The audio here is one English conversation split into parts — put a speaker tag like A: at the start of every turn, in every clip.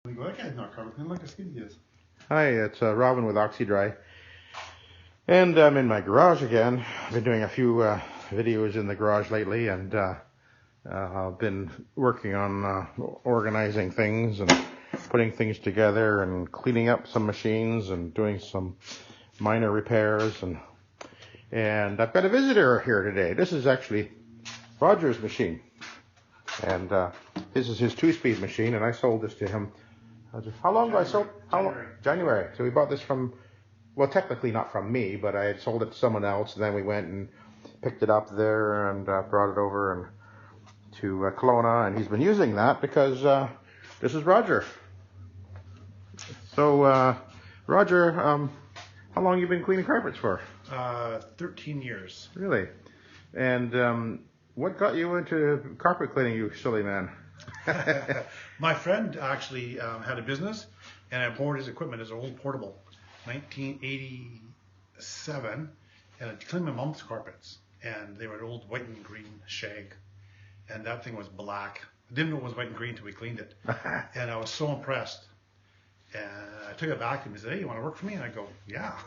A: That guy's not carpet cleaning like a skinny is.
B: Hi, it's Robin with Oxy-Dry, and I'm in my garage again. I've been doing a few videos in the garage lately, and I've been working on organizing things and putting things together and cleaning up some machines and doing some minor repairs. And I've got a visitor here today. This is actually Roger's machine, and this is his 2-speed machine, and I sold this to him. How long ago I sold? January. So we bought this from, well, technically not from me, but I had sold it to someone else. And then we went and picked it up there and brought it over to Kelowna, and he's been using that because this is Roger. So, Roger, how long have you been cleaning carpets for?
A: 13 years.
B: Really? And what got you into carpet cleaning, you silly man?
A: My friend actually had a business, and I borrowed his equipment as an old portable, 1987, and I cleaned my mom's carpets, and they were an old white and green shag, and that thing was black. I didn't know it was white and green until we cleaned it, and I was so impressed. And I took it back to him and said, "Hey, you want to work for me?" And I go, "Yeah,"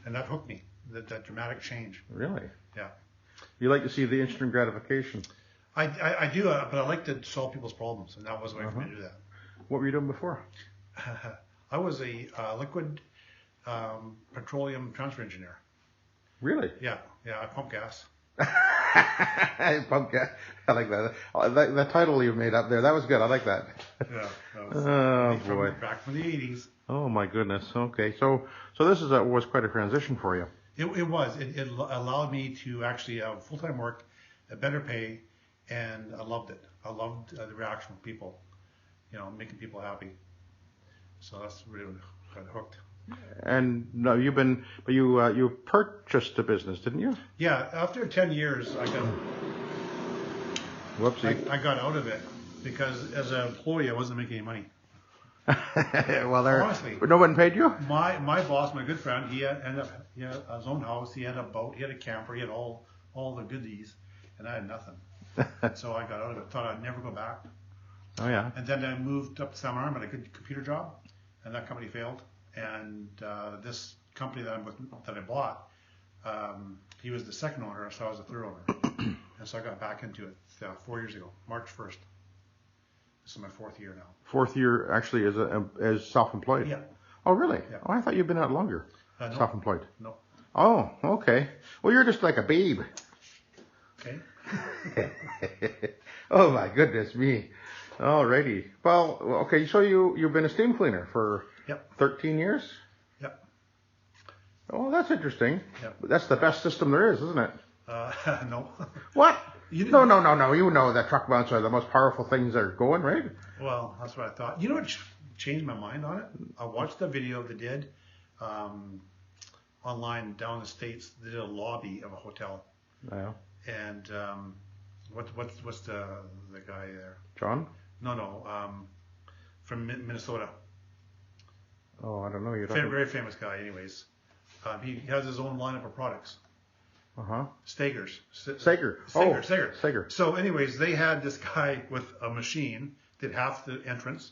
A: and that hooked me. That dramatic change.
B: Really?
A: Yeah.
B: You like to see the instant gratification.
A: I do, but I like to solve people's problems, and that was a way for me to do that.
B: What were you doing before?
A: I was a liquid petroleum transfer engineer.
B: Really?
A: Yeah, I pump gas.
B: Pump gas. I like that. That title you made up there, that was good. I like that.
A: Yeah. That was,
B: oh boy.
A: Back from the 80s.
B: Oh my goodness. Okay, so this was quite a transition for you.
A: It was. It allowed me to actually have full-time work, a better pay. And I loved it. I loved the reaction of people, making people happy. So that's really what got hooked.
B: And no, you purchased the business, didn't you?
A: Yeah. After 10 years, I got out of it because as an employee, I wasn't making any money.
B: Well,
A: honestly,
B: no one paid you.
A: My boss, my good friend, he had his own house. He had a boat. He had a camper. He had all the goodies, and I had nothing. So I got out of it. Thought I'd never go back.
B: Oh yeah.
A: And then I moved up to San Arm at a good computer job, and that company failed. And this company that I bought, he was the second owner, so I was the third owner. And so I got back into it 4 years ago, March 1st. This is my 4th year now.
B: 4th year actually as self-employed.
A: Yeah.
B: Oh really?
A: Yeah.
B: Oh, I thought you'd been out longer.
A: No.
B: Self-employed.
A: No.
B: Oh, okay. Well, you're just like a babe.
A: Okay.
B: Oh my goodness me. Alrighty. Well, okay, so you've been a steam cleaner for 13 years?
A: Yep.
B: Oh, that's interesting.
A: Yep.
B: That's the best system there is, isn't it?
A: No.
B: What? No. You know that truck mounts are the most powerful things that are going, right?
A: Well, that's what I thought. You know what changed my mind on it? I watched the video they did online down in the States. They did a lobby of a hotel.
B: Yeah.
A: And what's the guy there?
B: John?
A: No. From Minnesota.
B: Oh, I don't know. You're
A: very famous guy, anyways. He has his own lineup of products. Stager.
B: Stager.
A: So, anyways, they had this guy with a machine did half the entrance,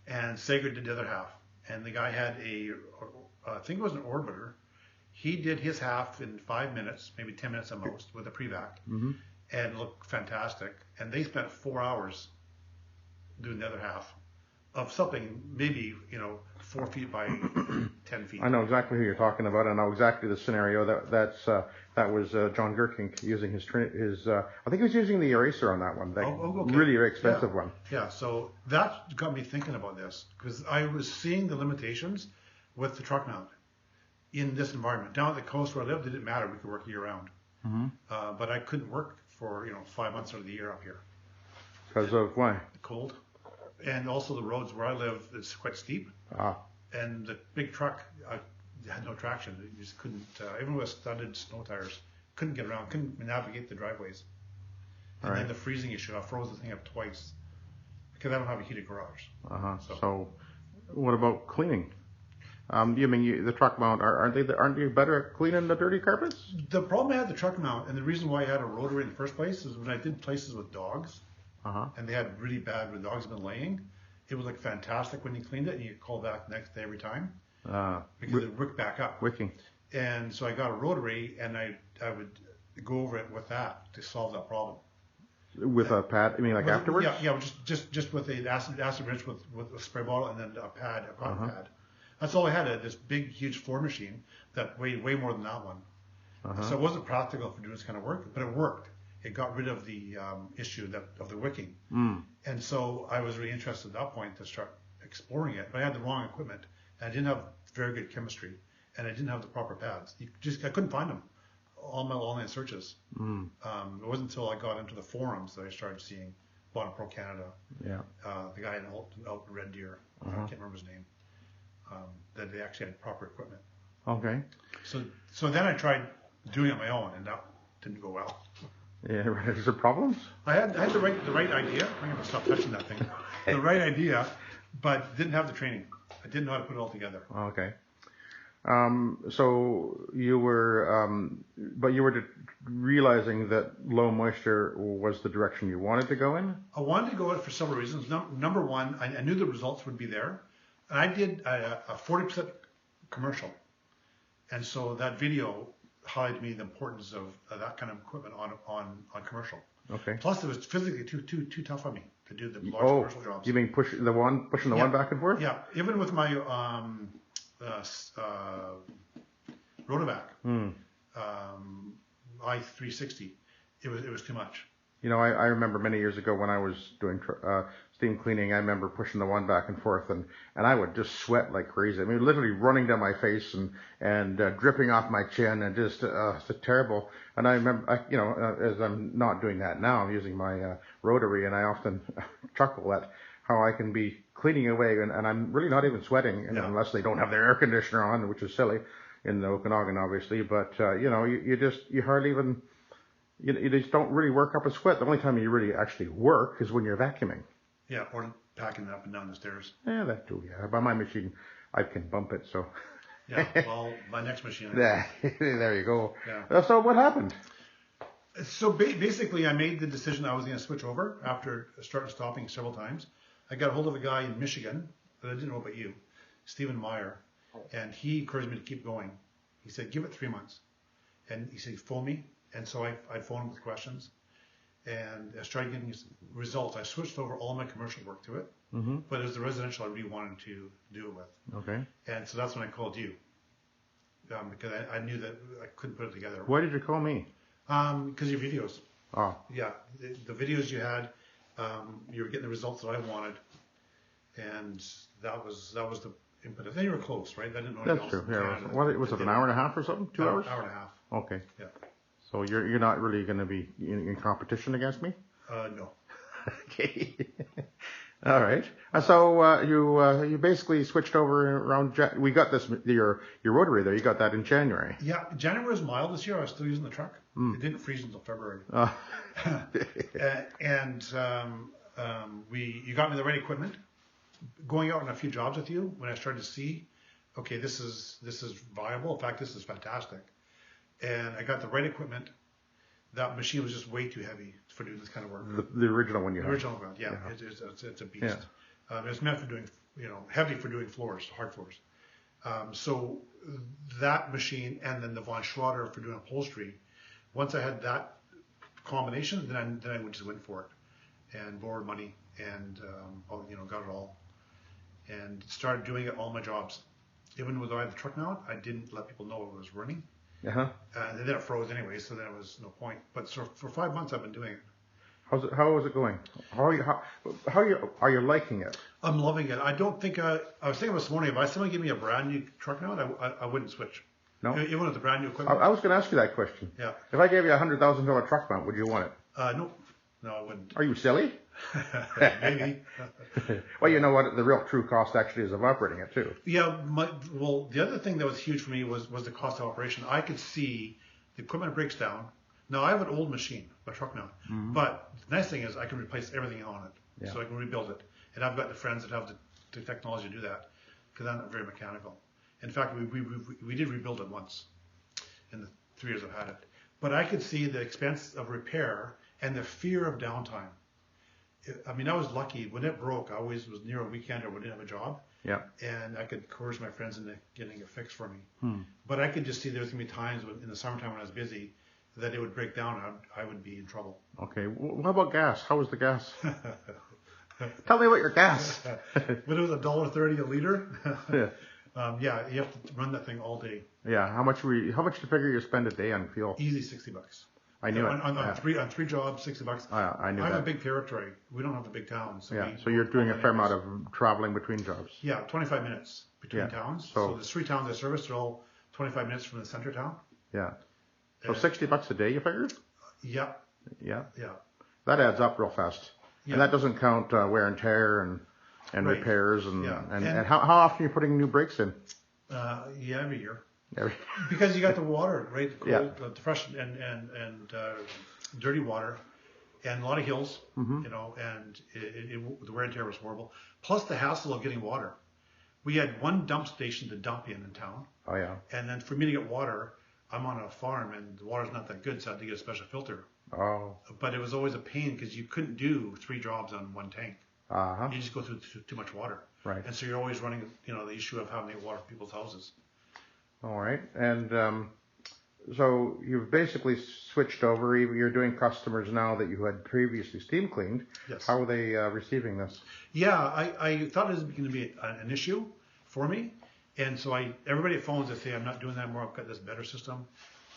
A: and Stager did the other half. And the guy had I think it was an orbiter. He did his half in 5 minutes, maybe 10 minutes at most, with a pre-vac, and it looked fantastic. And they spent 4 hours doing the other half of something, maybe 4 feet by 10 feet.
B: I know exactly who you're talking about. I know exactly the scenario. That was John Gherkink using his. I think he was using the eraser on that one.
A: Okay.
B: Really expensive one.
A: Yeah. So that got me thinking about this because I was seeing the limitations with the truck mount. In this environment, down at the coast where I lived, it didn't matter. We could work year round, but I couldn't work for 5 months out of the year up here.
B: Because of why?
A: The cold, and also the roads where I live is quite steep. And the big truck had no traction. You just couldn't. Even with studded snow tires, couldn't get around. Couldn't navigate the driveways. And then the freezing issue. I froze the thing up twice because I don't have a heated garage.
B: So what about cleaning? You mean the truck mount? Aren't you better at cleaning the dirty carpets?
A: The problem I had the truck mount, and the reason why I had a rotary in the first place, is when I did places with dogs, and they had really bad where dogs have been laying, it was like fantastic when you cleaned it, and you could call back the next day every time because it would wick back up.
B: Wicking.
A: And so I got a rotary, and I would go over it with that to solve that problem.
B: With a pad, I mean, like afterwards?
A: Yeah, just with a acid rinse with a spray bottle and then a cotton pad. That's all I had. This big, huge floor machine that weighed way more than that one. So it wasn't practical for doing this kind of work, but it worked. It got rid of the issue of the wicking. And so I was really interested at that point to start exploring it. But I had the wrong equipment, and I didn't have very good chemistry, and I didn't have the proper pads. I couldn't find them. All my online searches. It wasn't until I got into the forums that I started seeing Bottom Pro Canada.
B: Yeah.
A: The guy in Alton Red Deer, I can't remember his name. That they actually had proper equipment.
B: Okay.
A: So then I tried doing it on my own, and that didn't go well.
B: Yeah, right. Is there problems?
A: I had the right idea. I'm gonna stop touching that thing. The right idea, but didn't have the training. I didn't know how to put it all together.
B: Okay. So you were, but you were realizing that low moisture was the direction you wanted to go in?
A: I wanted to go in for several reasons. Number one, I knew the results would be there. And I did a 40% commercial. And so that video highlighted me the importance of that kind of equipment on commercial.
B: Okay.
A: Plus, it was physically too tough on me to do the large commercial jobs.
B: You mean pushing the one back and forth?
A: Yeah, even with my Rotovac, I360, it was too much.
B: You know, I remember many years ago when I was doing steam cleaning, I remember pushing the one back and forth, and I would just sweat like crazy. I mean, literally running down my face and dripping off my chin, and just it's terrible. And I remember, as I'm not doing that now, I'm using my rotary, and I often chuckle at how I can be cleaning away, and I'm really not even sweating, unless they don't have their air conditioner on, which is silly in the Okanagan, obviously. But you hardly even. You just don't really work up a sweat. The only time you really actually work is when you're vacuuming.
A: Yeah, or packing it up and down the stairs.
B: Yeah, that too, yeah. By my machine, I can bump it, so.
A: Yeah, well, my next machine.
B: Yeah, there you go.
A: Yeah.
B: So what happened?
A: So basically, I made the decision I was going to switch over after stopping several times. I got a hold of a guy in Michigan that I didn't know about you, Stephen Meyer, and he encouraged me to keep going. He said, give it 3 months. And he said, phone me. And so I'd phone him with questions, and I started getting results. I switched over all my commercial work to it, but it was the residential I really wanted to do it with. Okay. And so that's when I called you, because I knew that I couldn't put it together.
B: Why did you call me?
A: Because of your videos.
B: Oh.
A: Yeah, the videos you had, you were getting the results that I wanted, and that was the input. Then you were close, right? I didn't know
B: That's true. Yeah. Was it an hour and a half or something? 2 hours?
A: Hour and a half.
B: Okay.
A: Yeah.
B: So you're not really going to be in competition against me?
A: No.
B: Okay. All right. So you basically switched over around. We got your rotary there. You got that in January.
A: Yeah, January was mild this year. I was still using the truck. It didn't freeze until February. You got me the right equipment. Going out on a few jobs with you, when I started to see, okay, this is viable. In fact, this is fantastic. And I got the right equipment. That machine was just way too heavy for doing this kind of work.
B: The original one you had.
A: The original one, yeah. It's a beast. Yeah. It's meant for doing, heavy for doing floors, hard floors. So that machine and then the Von Schroeder for doing upholstery, once I had that combination, then I would just went for it and borrowed money and, got it all and started doing it all my jobs. Even though I had the truck now, I didn't let people know it was running. And then it froze anyway, so then it was no point. But so for 5 months, I've been doing it.
B: How is it going? Are you liking it?
A: I'm loving it. I don't think I was thinking this morning, if someone gave me a brand new truck now, I wouldn't switch.
B: No,
A: even with the brand new equipment.
B: I was going to ask you that question.
A: Yeah.
B: If I gave you $100,000 truck mount, would you want it?
A: No, I wouldn't.
B: Are you silly?
A: Maybe.
B: Well, you know what? The real true cost actually is of operating it too.
A: Yeah. The other thing that was huge for me was the cost of operation. I could see the equipment breaks down. Now I have an old machine, my truck now, but the nice thing is I can replace everything on it, so I can rebuild it. And I've got the friends that have the technology to do that, because I'm not very mechanical. In fact, we did rebuild it once in the 3 years I've had it. But I could see the expense of repair and the fear of downtime. I mean, I was lucky. When it broke, I always was near a weekend or we didn't have a job.
B: Yeah.
A: And I could coerce my friends into getting it fixed for me.
B: Hmm.
A: But I could just see there was going to be times in the summertime when I was busy that it would break down and I would be in trouble.
B: Okay. What about gas? How was the gas? Tell me about your gas.
A: But it was $1.30 a liter.
B: Yeah.
A: Yeah, you have to run that thing all day.
B: Yeah. How much do you figure you spend a day on fuel?
A: Easy $60.
B: I knew it.
A: On three jobs, $60.
B: I knew that.
A: I have a big territory. We don't have a big town. So
B: yeah. So you're doing a fair amount of traveling between jobs.
A: Yeah, 25 minutes between towns. So there's 3 towns I service. They're all 25 minutes from the center town.
B: Yeah. So $60 a day, you figured?
A: Yeah.
B: Yeah.
A: Yeah.
B: That adds up real fast. Yeah. And that doesn't count wear and tear and
A: right.
B: repairs and how often are you putting new brakes in?
A: Yeah, every year. Because you got the water, right? The fresh and dirty water, and a lot of hills, you know, and the wear and tear was horrible. Plus the hassle of getting water. We had one dump station to dump in town.
B: Oh yeah.
A: And then for me to get water, I'm on a farm and the water's not that good, so I had to get a special filter.
B: Oh.
A: But it was always a pain because you couldn't do 3 jobs on one tank.
B: Uh-huh.
A: You just go through too much water.
B: Right.
A: And so you're always running, you know, the issue of having to get water from people's houses.
B: All right. And so you've basically switched over. You're doing customers now that you had previously steam cleaned.
A: Yes.
B: How are they receiving this?
A: Yeah, I thought it was going to be an issue for me. And so everybody phones and say, I'm not doing that anymore. I've got this better system.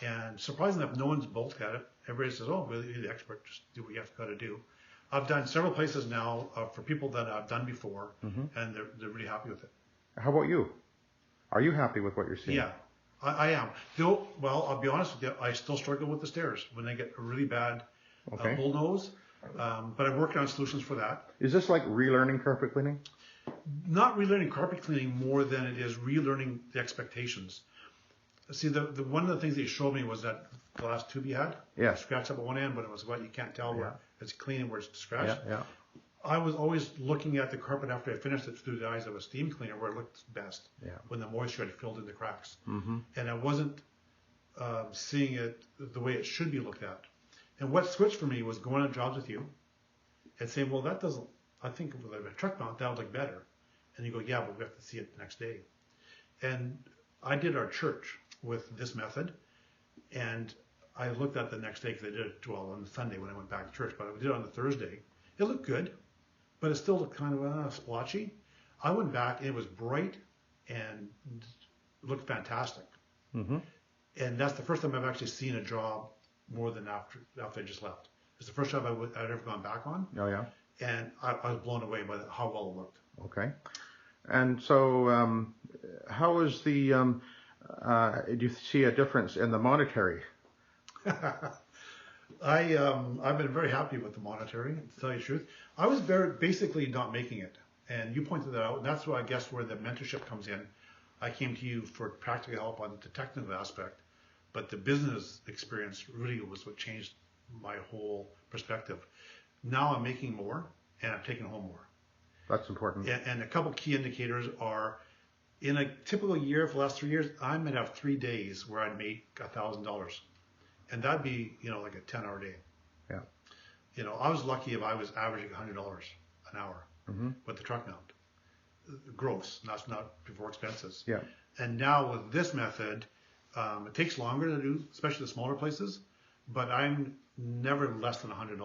A: And surprisingly enough, no one's balked at it. Everybody says, oh, well, you're the expert. Just do what you have got to do. I've done several places now for people that I've done before, and they're really happy with it.
B: How about you? Are you happy with what you're seeing?
A: Yeah, I am. Though, well, I'll be honest with you, I still struggle with the stairs when they get a really bad bull nose. But I'm working on solutions for that.
B: Is this like relearning carpet cleaning?
A: Not relearning carpet cleaning more than it is relearning the expectations. See, the one of the things they showed me was that glass tube you had.
B: Yeah.
A: Scratch up at one end, but it was wet. You can't tell where it's clean and where it's scratched.
B: Yeah.
A: I was always looking at the carpet after I finished it through the eyes of a steam cleaner where it looked best. Yeah. When the moisture had filled in the cracks. And I wasn't seeing it the way it should be looked at. And what switched for me was going on jobs with you and saying, well, that doesn't, I think with a truck mount, that would look better. And you go, yeah, but we have to see it the next day. And I did our church with this method, and I looked at the next day because I did it on the Sunday when I went back to church, but I did it on the Thursday. It looked good, but it still looked kind of splotchy. I went back and it was bright and looked fantastic. And that's the first time I've actually seen a job more than after I just left. It's the first job I'd ever gone back on. Oh yeah. And I was blown away by how well it looked.
B: Okay. And so, how is the? Do you see a difference in the monetary?
A: I've been very happy with the monetary, to tell you the truth. I was basically not making it, and you pointed that out. And that's where I guess where the mentorship comes in. I came to you for practical help on the technical aspect, but the business experience really was what changed my whole perspective. Now I'm making more, and I'm taking home more.
B: That's important.
A: And a couple key indicators are, in a typical year for the last 3 years, I might have 3 days where I'd make $1,000. And that'd be, like a 10-hour day. Yeah. I was lucky if I was averaging $100 an hour with the truck mount. Gross, that's not before expenses. Yeah. And now with this method, it takes longer to do, especially the smaller places, but I'm never less than $100.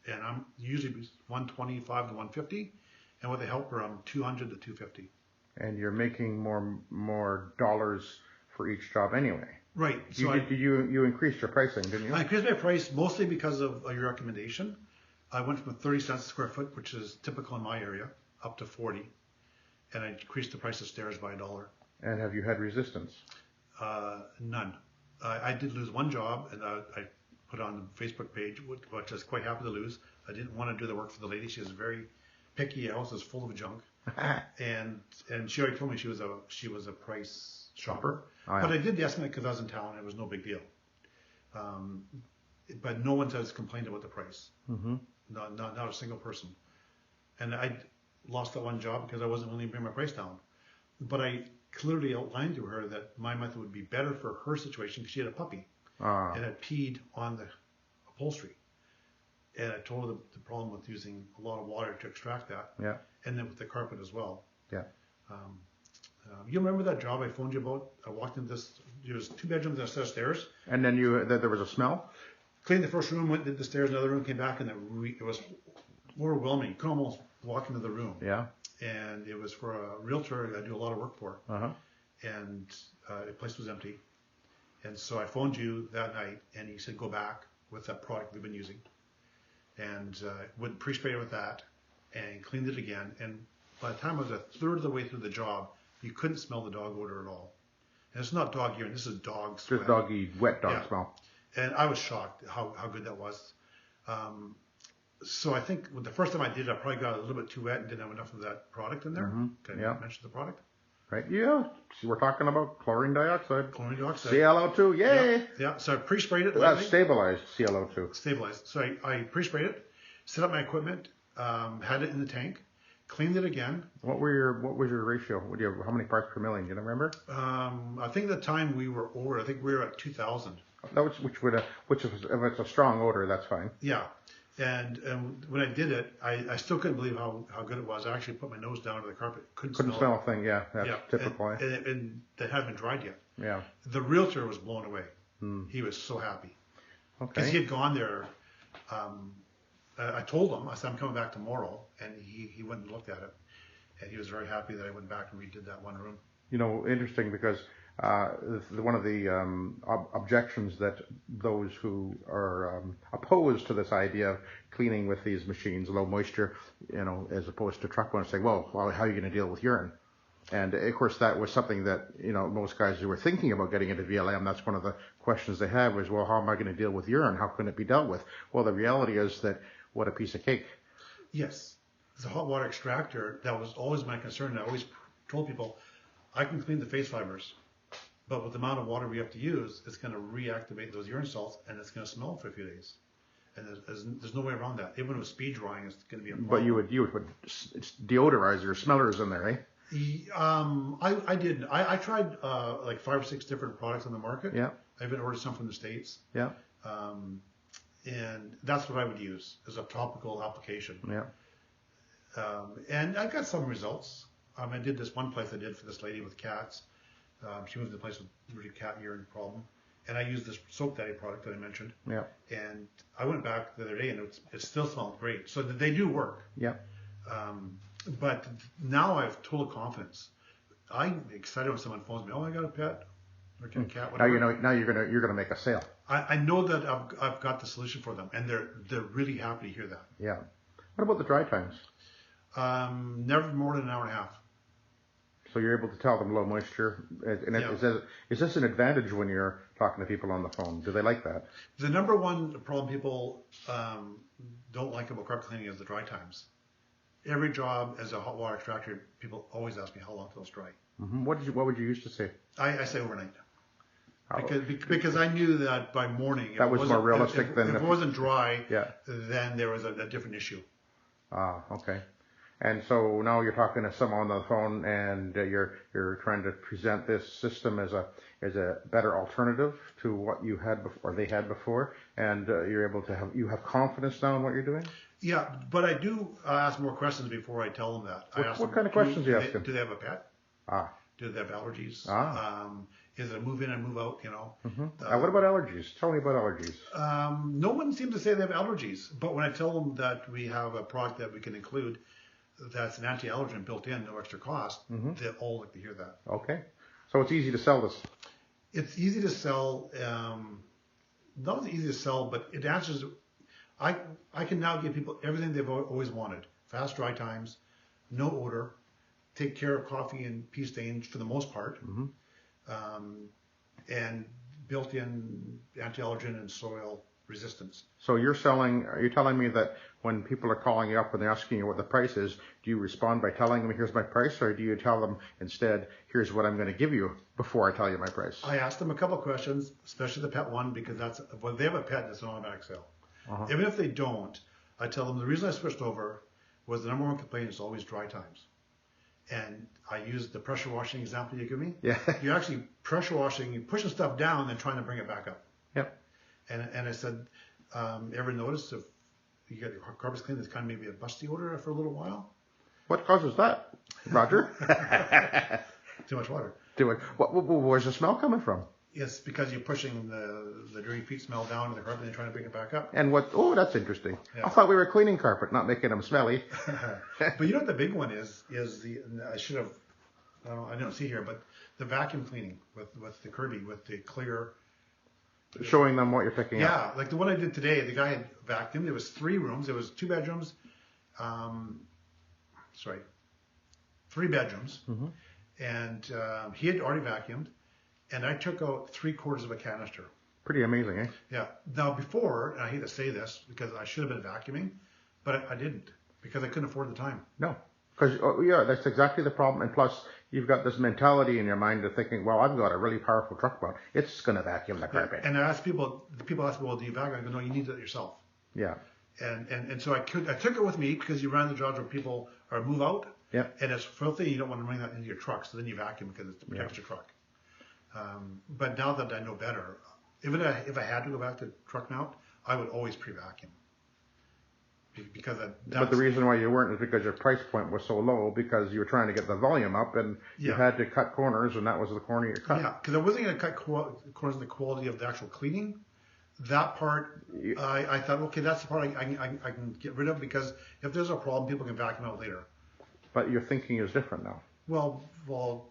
A: And I'm usually $125 to $150. And with a helper, I'm $200 to $250. And
B: you're making more dollars for each job anyway.
A: Right.
B: So you increased your pricing, didn't you?
A: I increased my price mostly because of your recommendation. I went from 30 cents a square foot, which is typical in my area, up to 40. And I increased the price of stairs by $1.
B: And have you had resistance?
A: None. I did lose one job, and I put on the Facebook page, which I was quite happy to lose. I didn't want to do the work for the lady. She was very picky. House was full of junk, and she already told me she was a price shopper. Oh, yeah. But I did the estimate because I was in town. It was no big deal. But no one has complained about the price. Not a single person. And I lost that one job because I wasn't willing to bring my price down. But I clearly outlined to her that my method would be better for her situation because she had a puppy and had peed on the upholstery. And I told her the problem with using a lot of water to extract that.
B: Yeah.
A: And then with the carpet as well.
B: Yeah.
A: You remember that job I phoned you about? I walked in this, there was 2 bedrooms and a set of stairs.
B: And then there was a smell?
A: Cleaned the first room, went did the stairs, another room, came back, and it was overwhelming. You could almost walk into the room.
B: Yeah.
A: And it was for a realtor I do a lot of work for.
B: Uh-huh.
A: And the place was empty. And so I phoned you that night, and he said, go back with that product we've been using. And would pre-spray it with that, and cleaned it again. And by the time I was a third of the way through the job, you couldn't smell the dog odor at all. And it's not dog urine, this is dog sweat.
B: Just doggy, wet dog smell.
A: And I was shocked how good that was. So I think the first time I did it, I probably got a little bit too wet and didn't have enough of that product in there.
B: Mm-hmm.
A: Can I mention the product?
B: Right, yeah. So we're talking about chlorine dioxide.
A: Chlorine dioxide.
B: ClO2, yay!
A: Yeah. So I pre-sprayed it.
B: That's stabilized ClO2.
A: Stabilized. So I pre-sprayed it, set up my equipment, had it in the tank, cleaned it again.
B: What was your ratio? How many parts per million? Do you remember?
A: I think at the time we were over. I think we were at 2,000.
B: Which if it's a strong odor, that's fine.
A: Yeah. And when I did it, I still couldn't believe how good it was. I actually put my nose down to the carpet. Couldn't smell
B: a thing, yeah. That's typical.
A: And that hadn't been dried yet.
B: Yeah.
A: The realtor was blown away. He was so happy.
B: Okay.
A: Because he had gone there. I told him, I said, I'm coming back tomorrow. And he went and looked at it. And he was very happy that I went back and redid that one room.
B: Interesting because one of the objections that those who are opposed to this idea of cleaning with these machines, low moisture, as opposed to truck ones, say, well, how are you going to deal with urine? And of course, that was something that most guys who were thinking about getting into VLM, that's one of the questions they have was, well, how am I going to deal with urine? How can it be dealt with? Well, the reality is that what a piece of cake.
A: Yes, it's a hot water extractor. That was always my concern. I always told people, I can clean the face fibers. But with the amount of water we have to use, it's going to reactivate those urine salts, and it's going to smell for a few days. And there's no way around that. Even with speed drying, it's going to be a problem.
B: But you would put deodorizers or smellers in there, eh?
A: I did. I tried like 5 or 6 different products on the market.
B: Yeah.
A: I even ordered some from the States.
B: Yeah.
A: And that's what I would use as a topical application.
B: Yeah.
A: And I got some results. I did this one place I did for this lady with cats. She moved to a place with really cat urine problem. And I used this Soap Daddy product that I mentioned.
B: Yeah.
A: And I went back the other day and it still smelled great. So they do work.
B: Yeah.
A: But now I have total confidence. I'm excited when someone phones me, oh, I got a pet or a cat, whatever.
B: Now you're gonna make a sale.
A: I know that I've got the solution for them, and they're really happy to hear that.
B: Yeah. What about the dry times?
A: Never more than an hour and a half.
B: So you're able to tell them low moisture. And is this an advantage when you're talking to people on the phone? Do they like that?
A: The number one problem people don't like about carpet cleaning is the dry times. Every job as a hot water extractor, people always ask me how long till it's dry.
B: Mm-hmm. What would you used to say?
A: I say overnight. Because I knew that by morning,
B: that was more realistic than
A: if it wasn't dry,
B: yeah.
A: Then there was a different issue.
B: Okay. And so now you're talking to someone on the phone, and you're trying to present this system as a better alternative to what you had before, or they had before, and you're able to have confidence now in what you're doing.
A: Yeah, but I do ask more questions before I tell them that.
B: What kind of questions do you ask them?
A: Do they have a pet? Do they have allergies? Is it a move in and move out?
B: Mm-hmm. What about allergies? Tell me about allergies.
A: No one seems to say they have allergies, but when I tell them that we have a product that we can include that's an anti-allergen built in, no extra cost, they all like to hear that.
B: Okay. So it's easy to sell this.
A: It's easy to sell. Not only easy to sell, but it answers. I can now give people everything they've always wanted. Fast dry times, no odor, take care of coffee and pee stains for the most part, and built-in anti-allergen and soil resistance.
B: So are you telling me that when people are calling you up and they're asking you what the price is, do you respond by telling them, here's my price, or do you tell them instead, here's what I'm going to give you before I tell you my price?
A: I ask them a couple of questions, especially the pet one, because when they have a pet, it's an automatic sale. Even if they don't, I tell them the reason I switched over was the number one complaint is always dry times. And I used the pressure washing example you give me.
B: Yeah.
A: You're actually pressure washing, you're pushing stuff down and trying to bring it back up.
B: Yep.
A: And I said, ever notice if you get your carpets clean, there's kind of maybe a musty odor for a little while.
B: What causes that, Roger?
A: Too much water.
B: Where's the smell coming from?
A: Yes, because you're pushing the dirty feet smell down to the carpet and you're trying to bring it back up.
B: And oh, that's interesting.
A: Yeah.
B: I thought we were cleaning carpet, not making them smelly.
A: But you know what the big one is I should have, I don't see here, but the vacuum cleaning with the Kirby, with the clear.
B: Showing them what you're picking up.
A: Yeah, like the one I did today, the guy had vacuumed. There was 3 rooms. There was 2 bedrooms. 3 bedrooms.
B: Mm-hmm.
A: And he had already vacuumed. And I took out 3/4 of a canister.
B: Pretty amazing, eh?
A: Yeah. Now before, and I hate to say this because I should have been vacuuming, but I didn't because I couldn't afford the time.
B: No. Because, that's exactly the problem. And plus, you've got this mentality in your mind of thinking, well, I've got a really powerful truck mount. It's going to vacuum the carpet.
A: And I asked people ask me, well, do you vacuum? I go, no, you need to do it yourself.
B: Yeah.
A: And so I took it with me because you run the jobs where people are move out.
B: Yeah.
A: And it's filthy. You don't want to bring that into your truck. So then you vacuum because it protects your truck. But now that I know better, if I had to go back to truck mount, I would always pre-vacuum. Because
B: but the reason why you weren't is because your price point was so low because you were trying to get the volume up and you had to cut corners and that was the corner you cut.
A: Yeah, because I wasn't going to cut corners of the quality of the actual cleaning. That part, I thought, okay, that's the part I can get rid of because if there's a problem, people can vacuum out later.
B: But your thinking is different now.
A: Well,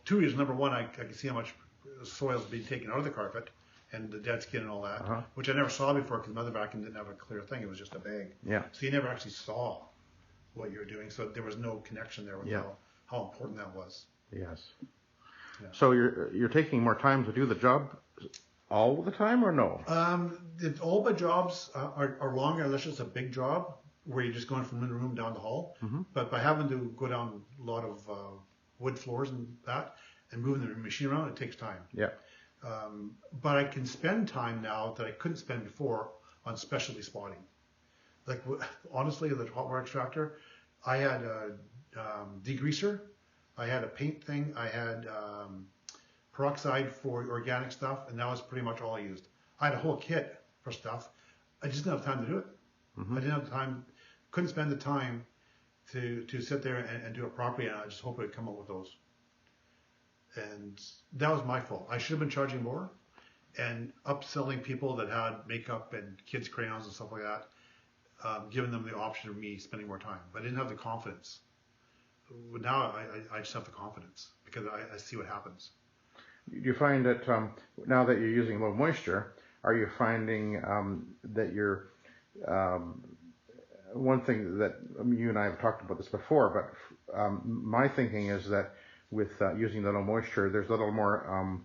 A: 2 reasons. Number one, I can see how much soil's being taken out of the carpet and the dead skin and all that, which I never saw before because my other vacuum didn't have a clear thing. It was just a bag.
B: Yeah.
A: So you never actually saw what you were doing. So there was no connection there with how important that was.
B: Yes.
A: Yeah.
B: So you're taking more time to do the job all the time or no?
A: All the jobs are longer unless it's a big job where you're just going from room to room down the hall. Mm-hmm. But by having to go down a lot of wood floors and that and moving the machine around, it takes time.
B: Yeah.
A: But I can spend time now that I couldn't spend before on specialty spotting. Like honestly, the hot water extractor, I had a degreaser, I had a paint thing, I had peroxide for organic stuff, and that was pretty much all I used. I had a whole kit for stuff. I just didn't have time to do it. Mm-hmm. I didn't have the time, couldn't spend the time to sit there and do it properly, and I just hope it would come up with those. And that was my fault. I should have been charging more and upselling people that had makeup and kids' crayons and stuff like that, giving them the option of me spending more time. But I didn't have the confidence. Now I just have the confidence because I see what happens.
B: Do you find that now that you're using low moisture, are you finding that you're one thing that you and I have talked about this before, but my thinking is that with using the low moisture, there's a little more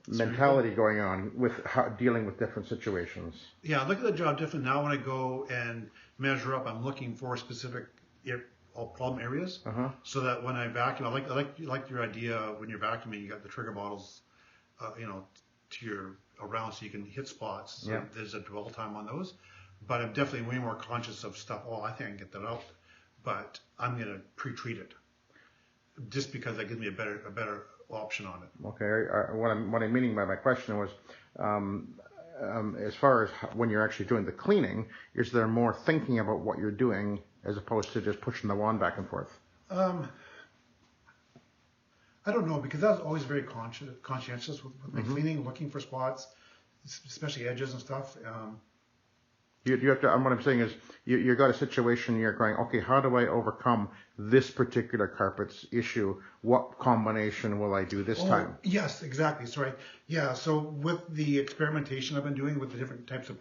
B: mentality going on with dealing with different situations. Yeah,
A: I look at the job different now. When I go and measure up, I'm looking for specific problem areas, so that when I vacuum, I like your idea when you're vacuuming, you got the trigger bottles, to your around so you can hit spots. So there's a dwell time on those. But I'm definitely way more conscious of stuff. Oh, I think I can get that out, but I'm going to pre-treat it just because that gives me a better option on it.
B: Okay. What I'm meaning by my question was, as far as when you're actually doing the cleaning, is there more thinking about what you're doing as opposed to just pushing the wand back and forth?
A: I don't know, because I was always very conscientious with my cleaning, looking for spots, especially edges and stuff.
B: You have to. What I'm saying is, you got a situation. You're going, okay, how do I overcome this particular carpet's issue? What combination will I do this time?
A: Yes, exactly. Sorry. Yeah. So with the experimentation I've been doing with the different types of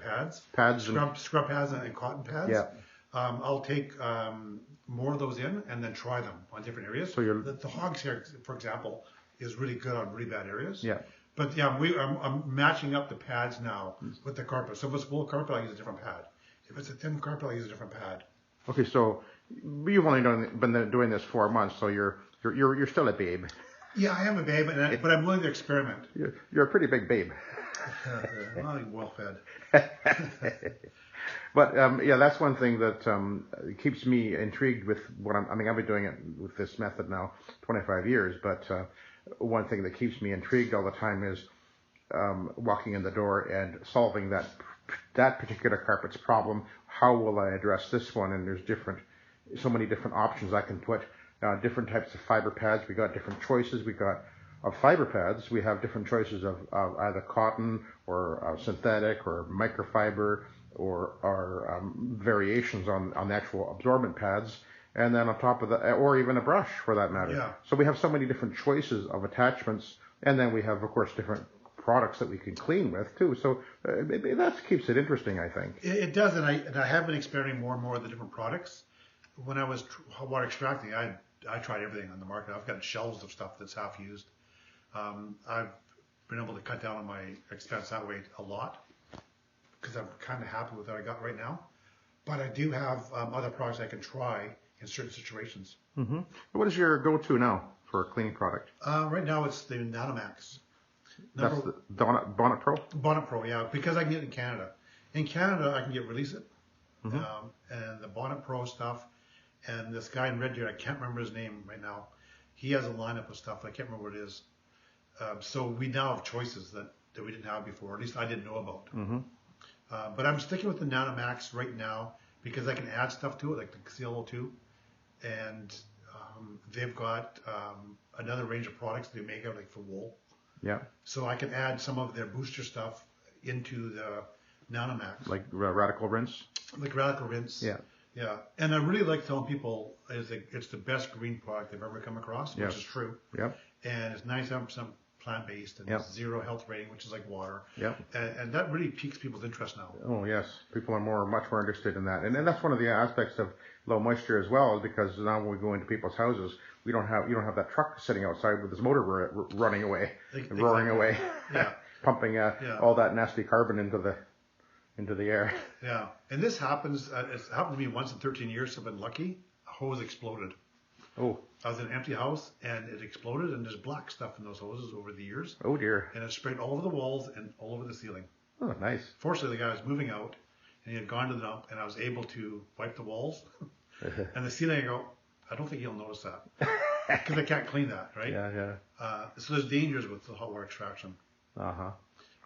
A: scrub pads and cotton pads. Yeah. I'll take more of those in and then try them on different areas. So the hog's hair, for example, is really good on really bad areas. Yeah. But yeah, I'm matching up the pads now with the carpet. So if it's wool carpet, I'll use a different pad. If it's a thin carpet, I'll use a different pad. Okay, so
B: you've only been doing this 4 months, so you're still a babe.
A: Yeah, I am a babe, but I'm willing to experiment.
B: You're a pretty big babe.
A: Well fed.
B: But that's one thing that keeps me intrigued with what I've been doing it with this method now 25 years, but one thing that keeps me intrigued all the time is walking in the door and solving that that particular carpet's problem. How will I address this one? And there's so many different options I can put. Different types of fiber pads. We got different choices. We got of fiber pads. We have different choices of either cotton or synthetic or microfiber or variations on the actual absorbent pads. And then on top of that, or even a brush for that matter.
A: Yeah.
B: So we have so many different choices of attachments, and then we have, of course, different products that we can clean with too. So that keeps it interesting, I think.
A: It does, and I have been experimenting more and more with the different products. When I was water extracting, I tried everything on the market. I've got shelves of stuff that's half used. I've been able to cut down on my expense that way a lot because I'm kind of happy with what I got right now. But I do have other products I can try in certain situations.
B: Mm-hmm. What is your go-to now for a cleaning product?
A: Right now it's the Nanomax.
B: That's the Bonnet Pro?
A: Bonnet Pro, yeah, because I can get it in Canada. In Canada, I can get Release It,
B: Mm-hmm.
A: and the Bonnet Pro stuff, and this guy in Red Deer, I can't remember his name right now. He has a lineup of stuff. I can't remember what it is. So we now have choices that we didn't have before, at least I didn't know about.
B: Mm-hmm.
A: But I'm sticking with the Nanomax right now because I can add stuff to it, like the CO2, and they've got another range of products they make out like for wool.
B: Yeah.
A: So I can add some of their booster stuff into the Nanomax.
B: Like Radical Rinse?
A: Like Radical Rinse.
B: Yeah.
A: Yeah. And I really like telling people it's the best green product they've ever come across, which is true.
B: Yep.
A: And it's 97% plant-based and it's zero health rating, which is like water.
B: Yep.
A: And that really piques people's interest now.
B: Oh, yes. People are much more interested in that. And that's one of the aspects of low moisture as well, because now when we go into people's houses, you don't have that truck sitting outside with his motor running away, roaring away, pumping all that nasty carbon into the air.
A: Yeah. And this happens, it's happened to me once in 13 years, so I've been lucky. A hose exploded.
B: Oh.
A: I was in an empty house and it exploded, and there's black stuff in those hoses over the years.
B: Oh dear.
A: And it sprayed all over the walls and all over the ceiling.
B: Oh, nice.
A: Fortunately, the guy was moving out and he had gone to the dump, and I was able to wipe the walls. And the ceiling, I go, I don't think he'll notice that because I can't clean that, right?
B: Yeah.
A: So there's dangers with the hot water extraction.
B: Uh-huh.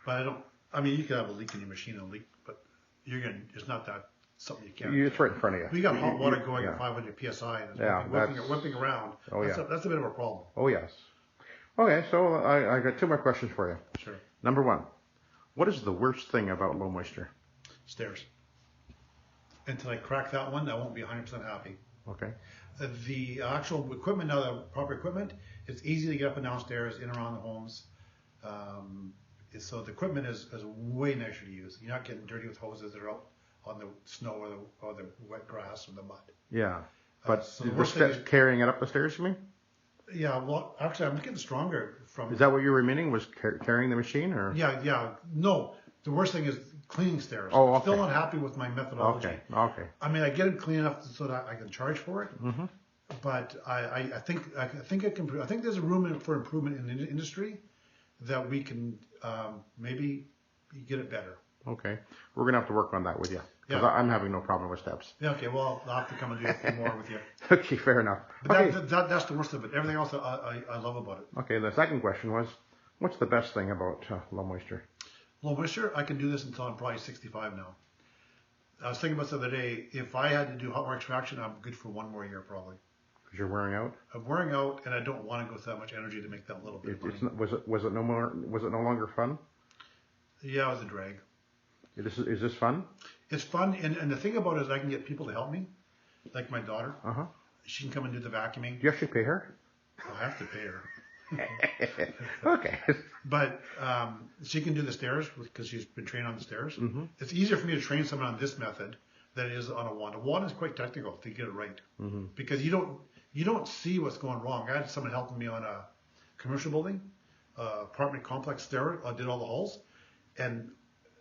A: But you could have a leak in your machine, but it's not that something you can't.
B: It's right in front of you.
A: We got hot water going at 500 psi and it's whipping around.
B: Oh,
A: That's a bit of a problem.
B: Oh, yes. Okay, so I got two more questions for you.
A: Sure.
B: Number one, what is the worst thing about low moisture?
A: Stairs. Until I crack that one, I won't be 100% happy.
B: Okay.
A: The actual equipment, now the proper equipment, it's easy to get up and downstairs, in and around the homes. So the equipment is way nicer to use. You're not getting dirty with hoses that are out on the snow or the wet grass or the mud.
B: Yeah. But
A: so the worst thing is
B: carrying it up the stairs, you mean?
A: Yeah, well, actually, I'm getting stronger from...
B: Is that what you were meaning, was carrying the machine? Or?
A: Yeah. No, the worst thing is cleaning stairs.
B: Oh, okay.
A: I'm still not happy with my methodology.
B: Okay.
A: I mean, I get it clean enough so that I can charge for it.
B: Mm-hmm.
A: But I think it can. I think there's a room for improvement in the industry that we can maybe get it better.
B: Okay, we're gonna have to work on that with you because I'm having no problem with steps.
A: Yeah. Okay. Well, I'll have to come and do it more with you.
B: Okay, fair enough.
A: But
B: okay.
A: That's the worst of it. Everything else I love about it.
B: Okay. The second question was, what's the best thing about low moisture?
A: Low moisture. I can do this until I'm probably 65 now. I was thinking about this the other day. If I had to do hot water extraction, I'm good for one more year probably.
B: Because you're wearing out.
A: I'm wearing out, and I don't want to go through that much energy to make that little bit.
B: Was it no longer fun?
A: Yeah, it was a drag.
B: Is this fun?
A: It's fun, and the thing about it is I can get people to help me, like my daughter.
B: Uh-huh.
A: She can come and do the vacuuming.
B: Do you actually pay her?
A: I have to pay her.
B: Okay.
A: But she can do the stairs because she's been trained on the stairs.
B: Mm-hmm.
A: It's easier for me to train someone on this method than it is on a wand. A wand is quite technical to get it right because you don't see what's going wrong. I had someone helping me on a commercial building, apartment complex stair. I did all the halls, and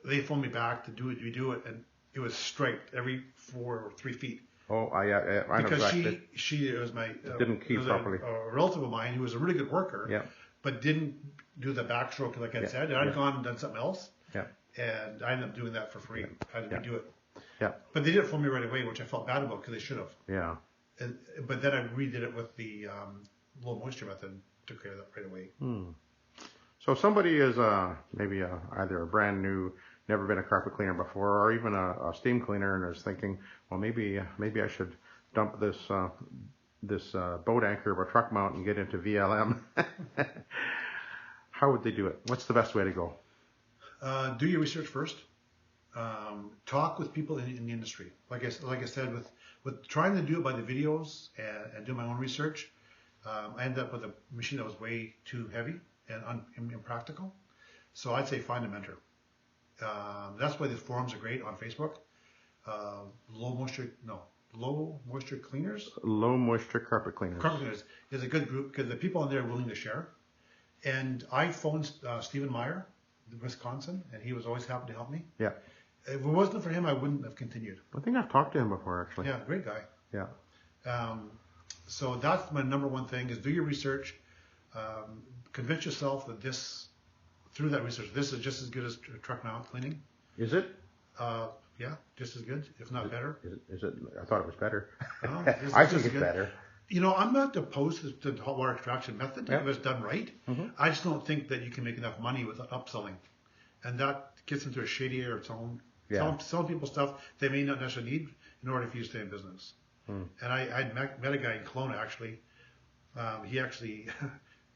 A: they phoned me back to do it. We do it, and it was straight every 4 or 3 feet.
B: Oh, I know
A: because
B: exactly.
A: she was my
B: didn't keep properly.
A: A relative of mine who was a really good worker.
B: Yeah.
A: But didn't do the backstroke like I said. And I'd gone and done something else.
B: Yeah.
A: And I ended up doing that for free. I had to redo it.
B: Yeah.
A: But they did it for me right away, which I felt bad about because they should have.
B: Yeah.
A: But then I redid it with the low moisture method, took care of that right away.
B: So somebody is maybe either a brand new never been a carpet cleaner before, or even a steam cleaner, and is thinking, well, maybe I should dump this boat anchor of a truck mount and get into VLM. How would they do it? What's the best way to go?
A: Do your research first. Talk with people in the industry. Like I said, with trying to do it by the videos and do my own research, I ended up with a machine that was way too heavy and impractical. So I'd say find a mentor. That's why the forums are great on Facebook. Low moisture cleaners.
B: Low moisture carpet cleaners.
A: Carpet cleaners is a good group because the people on there are willing to share. And I phoned Stephen Meyer, Wisconsin, and he was always happy to help me.
B: Yeah.
A: If it wasn't for him, I wouldn't have continued.
B: I think I've talked to him before, actually.
A: Yeah, great guy.
B: Yeah.
A: So that's my number one thing: is do your research. Convince yourself that through that research, this is just as good as truck mount cleaning.
B: Is it?
A: Yeah, just as good, if not better.
B: Is it? I thought it was better.
A: No,
B: I think it's better.
A: I'm not opposed to the hot water extraction method if it's done right.
B: Mm-hmm.
A: I just don't think that you can make enough money with upselling, and that gets into a shady area of its own.
B: Yeah.
A: Selling people stuff they may not necessarily need in order for you to stay in business. And I met a guy in Kelowna actually. He actually,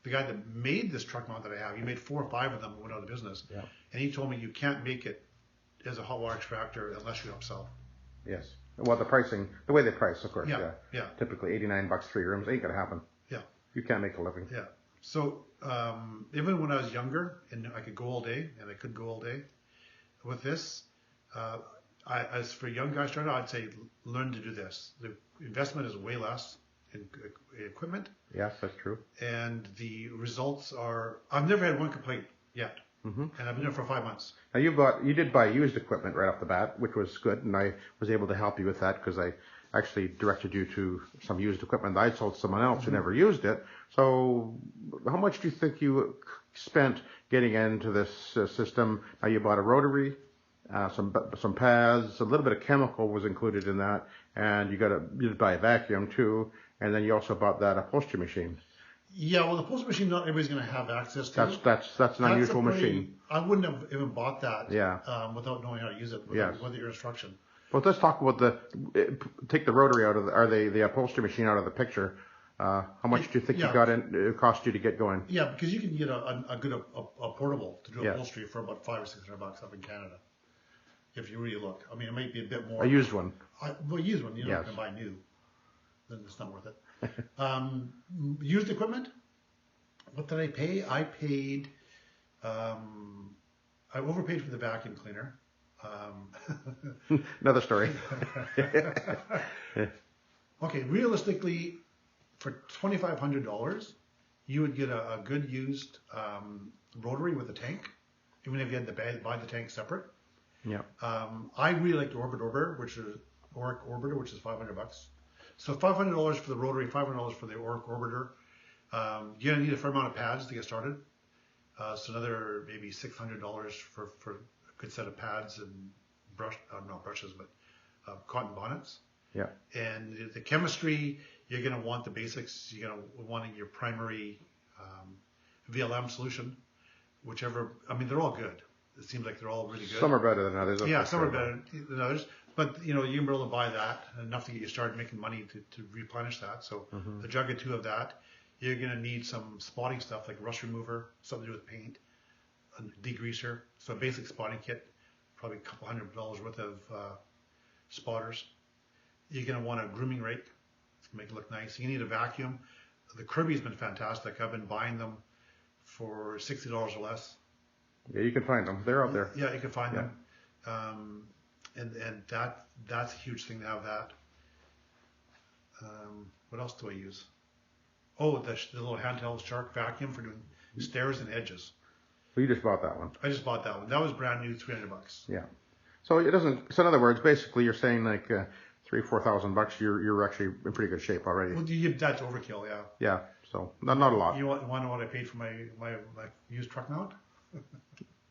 A: the guy that made this truck mount that I have, he made 4 or 5 of them and went out of business.
B: Yeah.
A: And he told me you can't make it as a hot water extractor unless you upsell.
B: Yes. Well, the way they price, of course.
A: Yeah.
B: Typically $89 3 rooms ain't gonna happen.
A: Yeah.
B: You can't make a living.
A: Yeah. So even when I was younger and I could go all day, and I could go all day, with this, as for young guys starting out, I'd say learn to do this. The investment is way less in equipment.
B: Yes, that's true.
A: And the results are, I've never had one complaint yet.
B: Mm-hmm.
A: And I've been there for 5 months.
B: Now you did buy used equipment right off the bat, which was good, and I was able to help you with that because I actually directed you to some used equipment that I sold to someone else who never used it. So how much do you think you spent getting into this system? Now you bought a rotary, some pads, a little bit of chemical was included in that, and you did buy a vacuum too, and then you also bought that upholstery machine.
A: Yeah, well, the upholstery machine not everybody's going to have access to.
B: That's an unusual machine.
A: I wouldn't have even bought that.
B: Yeah.
A: Without knowing how to use it.
B: Yes.
A: Without your instruction.
B: Well, let's talk about take the rotary out of the upholstery machine out of the picture. How much do you think it cost you to get going?
A: Yeah, because you can get a good portable to do upholstery for about $500 or $600 up in Canada. If you really look, I mean, it might be a bit more.
B: A used one.
A: Used one. You're not going to buy new. Then it's not worth it. Used equipment. What did I pay? I paid. I overpaid for the vacuum cleaner.
B: Another story.
A: Okay, realistically, for $2,500, you would get a good used rotary with a tank, even if you had to buy the tank separate.
B: Yeah.
A: I really like the Orbiter, which is $500. So $500 for the rotary, $500 for the Orbiter. You're gonna need a fair amount of pads to get started. So another maybe $600 for a good set of pads and not brushes, but cotton bonnets.
B: Yeah.
A: And the chemistry, you're gonna want the basics. You're gonna want your primary VLM solution, whichever. I mean, they're all good. It seems like they're all really good.
B: Some are better than others.
A: Yeah, some are better than others. But you can be able to buy that enough to get you started making money to replenish that. So a jug or two of that. You're gonna need some spotting stuff like rust remover, something to do with paint, a degreaser. So a basic spotting kit, probably a couple $100 worth of spotters. You're gonna want a grooming rake to make it look nice. You need a vacuum. The Kirby's been fantastic. I've been buying them for $60 or less.
B: Yeah, you can find them. They're out there.
A: Yeah, you can find them. And that's a huge thing to have that. What else do I use? Oh, the little handheld shark vacuum for doing stairs and edges.
B: Well, you just bought that one.
A: I just bought that one. That was brand new, $300.
B: Yeah. So it doesn't. So in other words, basically, you're saying like $3,000-4,000. You're actually in pretty good shape already.
A: Well, that's overkill. Yeah.
B: Yeah. So not a lot.
A: You want to know what I paid for my used truck mount?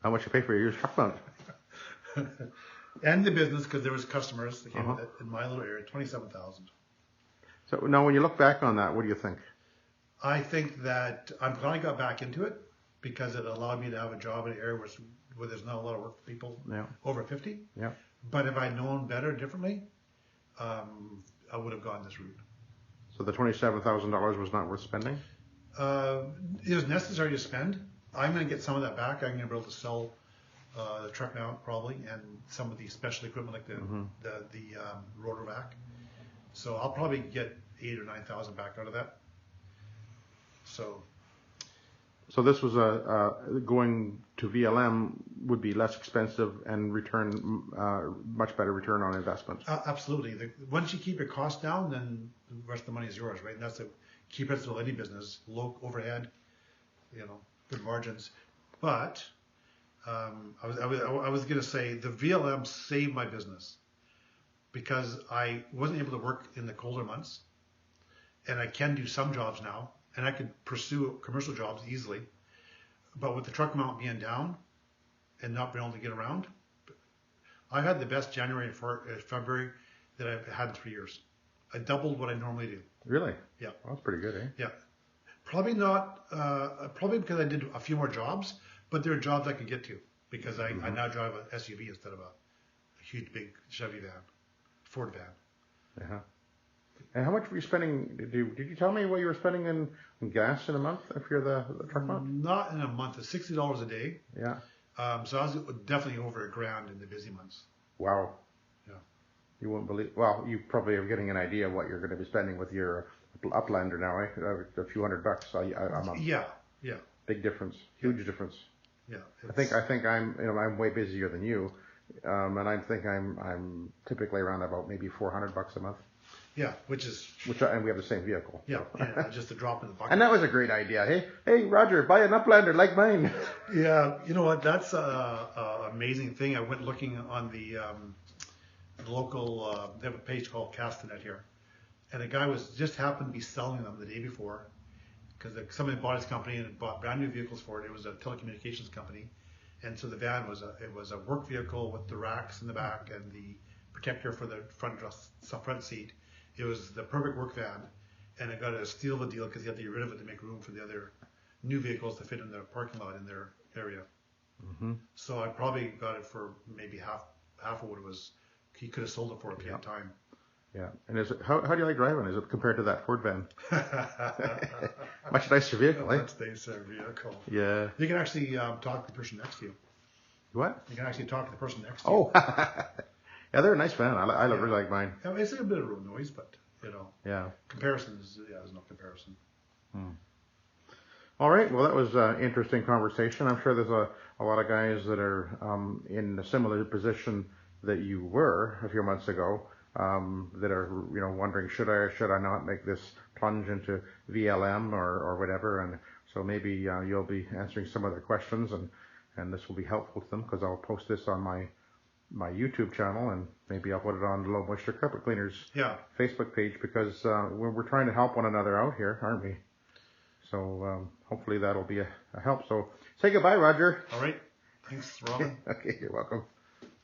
B: How much you pay for your used truck mount?
A: And the business, because there was customers that came with it in my little area, $27,000.
B: So now, when you look back on that, what do you think?
A: I think that I'm glad I got back into it because it allowed me to have a job in an area where there's not a lot of work for people over 50.
B: Yeah.
A: But if I'd known better differently, I would have gone this route.
B: So the $27,000 was not worth spending?
A: It was necessary to spend. I'm going to get some of that back. I'm going to be able to sell the truck mount probably, and some of the special equipment like the rotor vac. So I'll probably get 8,000 or 9,000 back out of that. So
B: this was going to VLM would be less expensive and much better return on investment.
A: Absolutely. Once you keep your costs down, then the rest of the money is yours, right? And that's the key principle of any business: low overhead, good margins. But I was going to say the VLM saved my business because I wasn't able to work in the colder months, and I can do some jobs now. And I could pursue commercial jobs easily. But with the truck mount being down and not being able to get around, I had the best January and February that I've had in 3 years. I doubled what I normally do.
B: Really?
A: Yeah.
B: Well, that's pretty good, eh?
A: Yeah. Probably not, probably because I did a few more jobs, but there are jobs I could get to because I now drive an SUV instead of a huge, big Chevy van, Ford van.
B: Uh-huh. And how much were you spending? Did you tell me what you were spending in gas in a month if you're the truck mount?
A: Not in a month. It's $60 a day.
B: Yeah.
A: So I was definitely over $1,000 in the busy months.
B: Wow.
A: Yeah.
B: You won't believe. Well, you probably are getting an idea of what you're going to be spending with your Uplander now, eh? A few $100 a month.
A: Yeah. Yeah.
B: Big difference. Huge difference.
A: Yeah.
B: I think I'm way busier than you, and I think I'm typically around about maybe $400 a month.
A: Yeah,
B: and we have the same vehicle.
A: Yeah, just a drop in the bucket.
B: And that was a great idea. Hey, Roger, buy an Uplander like mine.
A: Yeah, you know what? That's a amazing thing. I went looking on the local. They have a page called Castanet here, and a guy just happened to be selling them the day before because somebody bought his company and bought brand new vehicles for it. It was a telecommunications company, and so the van was a work vehicle with the racks in the back and the protector for the front seat. It was the perfect work van, and I got a steal of a deal because he had to get rid of it to make room for the other new vehicles to fit in the parking lot in their area. Mm-hmm. So I probably got it for maybe half of what it was. He could have sold it for if he had time.
B: Yeah. And how do you like driving? Is it compared to that Ford van? Much nicer vehicle, eh?
A: Much nicer vehicle.
B: Yeah.
A: You can actually talk to the person next to you.
B: What?
A: You can actually talk to the person next to you.
B: Oh. Yeah, they're a nice van. I really like mine.
A: Yeah, it's a bit of road noise, but
B: Yeah.
A: Comparisons. Yeah, there's no comparison.
B: All right. Well, that was an interesting conversation. I'm sure there's a lot of guys that are in a similar position that you were a few months ago that are wondering should I not make this plunge into VLM or whatever. And so maybe you'll be answering some of their questions and this will be helpful to them because I'll post this on my YouTube channel, and maybe I'll put it on the Low Moisture Carpet Cleaners Facebook page because we're trying to help one another out here, aren't we? So hopefully that'll be a help. So say goodbye, Roger.
A: All right. Thanks, Robin.
B: Okay, you're welcome.